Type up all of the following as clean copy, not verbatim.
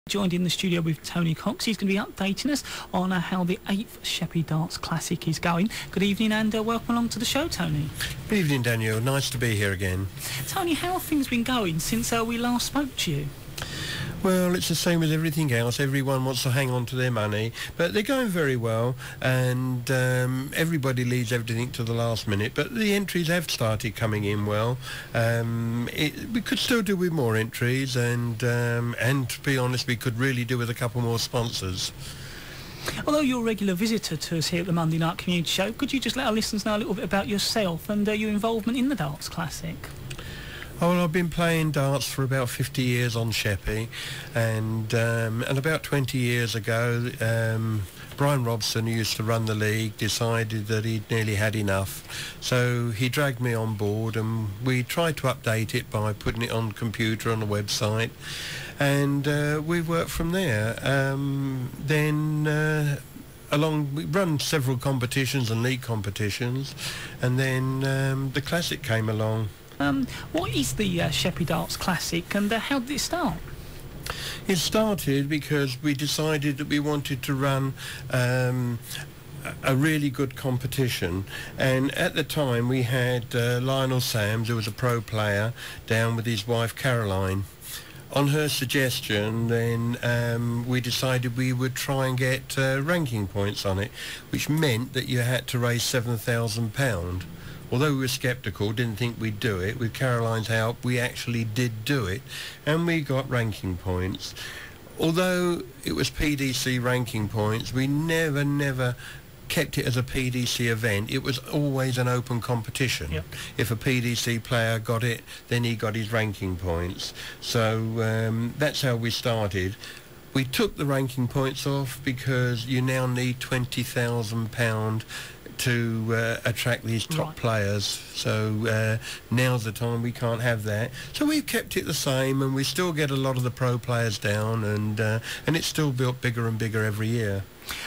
Joined in the studio with Tony Cox. He's going to be updating us on how the 8th Sheppey Darts Classic is going. Good evening and welcome along to the show, Tony. Good evening, Daniel. Nice to be here again. Tony, how have things been going since we last spoke to you? Well, it's the same with everything else. Everyone wants to hang on to their money, but they're going very well, and everybody leaves everything to the last minute. But the entries have started coming in well. We could still do with more entries, and to be honest, we could really do with a couple more sponsors. Although you're a regular visitor to us here at the Monday Night Community Show, could you just let our listeners know a little bit about yourself and your involvement in the Darts Classic? Oh, well, I've been playing darts for about 50 years on Sheppey, and about 20 years ago, Brian Robson, who used to run the league, decided that he'd nearly had enough. So he dragged me on board, and we tried to update it by putting it on computer on a website, and we worked from there. We run several competitions and league competitions, and then the Classic came along. What is the Sheppey Darts Classic, and how did it start? It started because we decided that we wanted to run a really good competition, and at the time we had Lionel Sams, who was a pro player, down with his wife Caroline. On her suggestion, then we decided we would try and get ranking points on it, which meant that you had to raise £7,000. Although we were sceptical, didn't think we'd do it, with Caroline's help we actually did do it, and we got ranking points. Although it was PDC ranking points, we never kept it as a PDC event. It was always an open competition. Yep. If a PDC player got it, then he got his ranking points. So that's how we started. We took the ranking points off because you now need £20,000 to attract these top players, so now's the time we can't have that. So we've kept it the same, and we still get a lot of the pro players down, and it's still built bigger and bigger every year.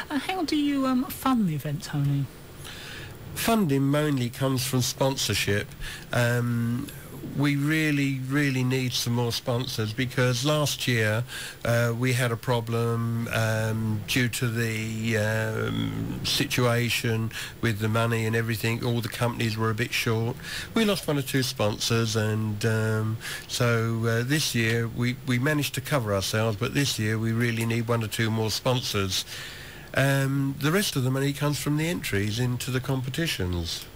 How do you fund the event, Tony? Funding mainly comes from sponsorship. We really need some more sponsors, because last year we had a problem due to the situation with the money and everything. All the companies were a bit short. We lost one or two sponsors, and so this year we managed to cover ourselves, but this year we really need one or two more sponsors. The rest of the money comes from the entries into the competitions.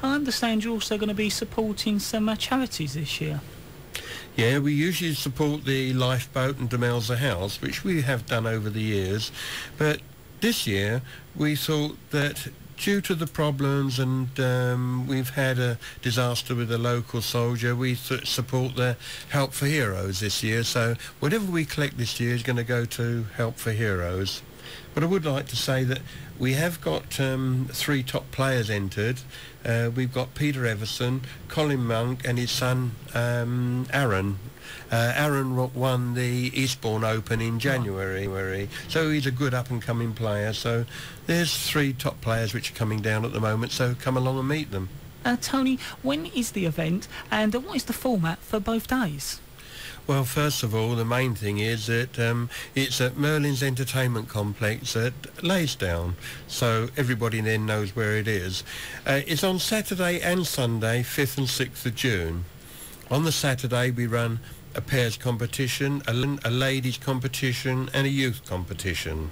I understand you're also going to be supporting some charities this year. Yeah, we usually support the Lifeboat and Demelza House, which we have done over the years. But this year we thought that due to the problems, and we've had a disaster with a local soldier, we support the Help for Heroes this year. So whatever we collect this year is going to go to Help for Heroes. But I would like to say that we have got 3 top players entered. We've got Peter Everson, Colin Monk, and his son Aaron. Aaron won the Eastbourne Open in January, so he's a good up-and-coming player. So there's 3 top players which are coming down at the moment, so come along and meet them. Tony, when is the event, and what is the format for both days? Well, first of all, the main thing is that it's at Merlin's Entertainment Complex at Laysdown, so everybody then knows where it is. It's on Saturday and Sunday, 5th and 6th of June. On the Saturday we run a pairs competition, a ladies competition and a youth competition.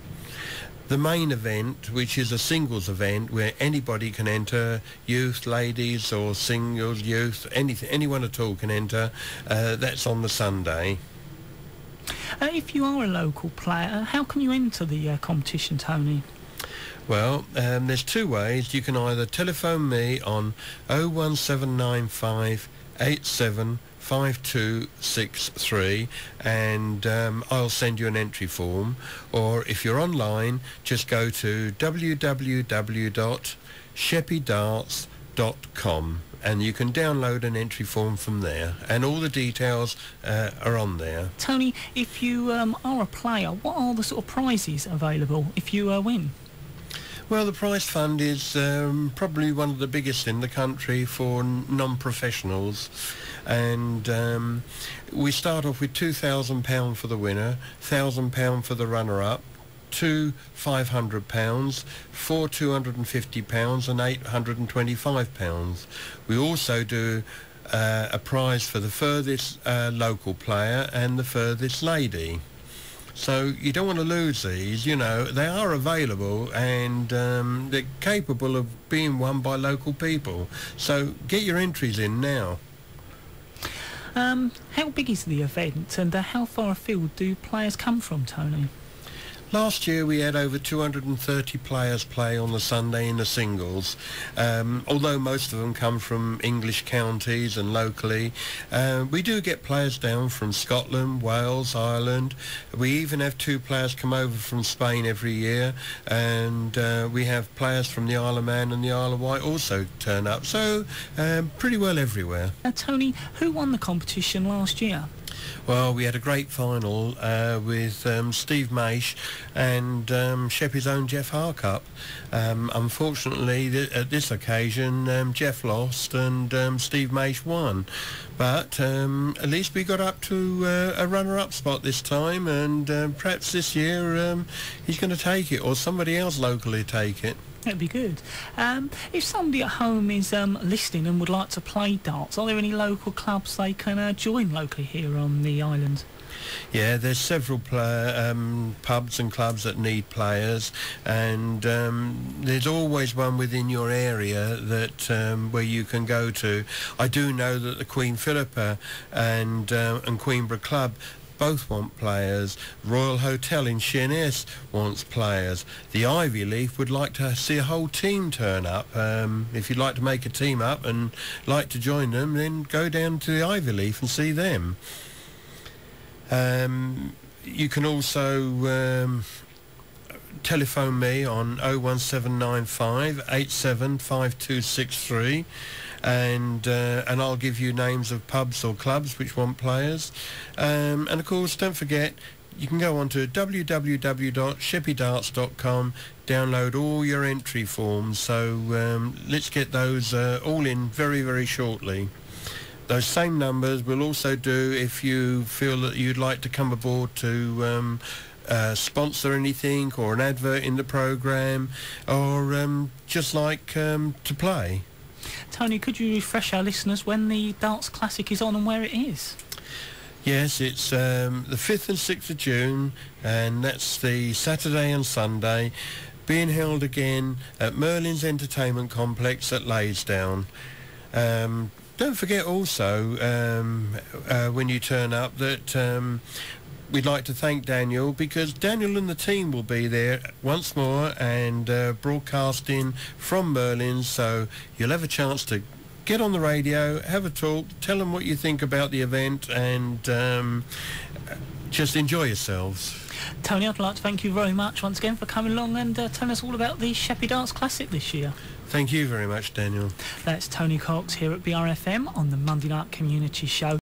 The main event, which is a singles event where anybody can enter, youth, ladies, or singles, youth, anyone at all can enter, that's on the Sunday. If you are a local player, how can you enter the competition, Tony? Well, there's 2 ways. You can either telephone me on 01795 87 5263, and I'll send you an entry form, or if you're online, just go to www.sheppeydarts.com and you can download an entry form from there, and all the details are on there. Tony, if you are a player, what are the sort of prizes available if you win? Well, the prize fund is probably one of the biggest in the country for non-professionals. and we start off with £2,000 for the winner, £1,000 for the runner-up, two £500, four £250 and £825. We also do a prize for the furthest local player and the furthest lady. So you don't want to lose these, you know, they are available, and they're capable of being won by local people. So get your entries in now. How big is the event, and how far afield do players come from, Tony? Last year we had over 230 players play on the Sunday in the singles, although most of them come from English counties and locally. We do get players down from Scotland, Wales, Ireland. We even have two players come over from Spain every year, and we have players from the Isle of Man and the Isle of Wight also turn up, so pretty well everywhere. Tony, who won the competition last year? Well, we had a great final with Steve Maish and Sheppey's own Jeff Harcup. Unfortunately, at this occasion, Jeff lost and Steve Maish won. But at least we got up to a runner-up spot this time, and perhaps this year he's going to take it, or somebody else locally take it. That'd be good. If somebody at home is listening and would like to play darts, are there any local clubs they can join locally here on the island? Yeah, there's several pubs and clubs that need players, and there's always one within your area that where you can go to. I do know that the Queen Philippa and Queenborough Club both want players. Royal Hotel in Sheerness wants players. The Ivy Leaf would like to see a whole team turn up. If you'd like to make a team up and like to join them, then go down to the Ivy Leaf and see them. You can also telephone me on 01795 875263, and I'll give you names of pubs or clubs which want players. And of course, don't forget, you can go on to www.sheppeydarts.com, download all your entry forms. So let's get those all in very, very shortly. Those same numbers will also do if you feel that you'd like to come aboard to sponsor anything, or an advert in the programme, or just like to play. Tony, could you refresh our listeners when the Darts Classic is on and where it is? Yes, it's the 5th and 6th of June, and that's the Saturday and Sunday, being held again at Merlin's Entertainment Complex at Laysdown. Don't forget also, when you turn up, that we'd like to thank Daniel, because Daniel and the team will be there once more and broadcasting from Merlin's, so you'll have a chance to get on the radio, have a talk, tell them what you think about the event, and just enjoy yourselves. Tony, I'd like to thank you very much once again for coming along and telling us all about the Sheppey Darts Classic this year. Thank you very much, Daniel. That's Tony Cox here at BRFM on the Monday Night Community Show.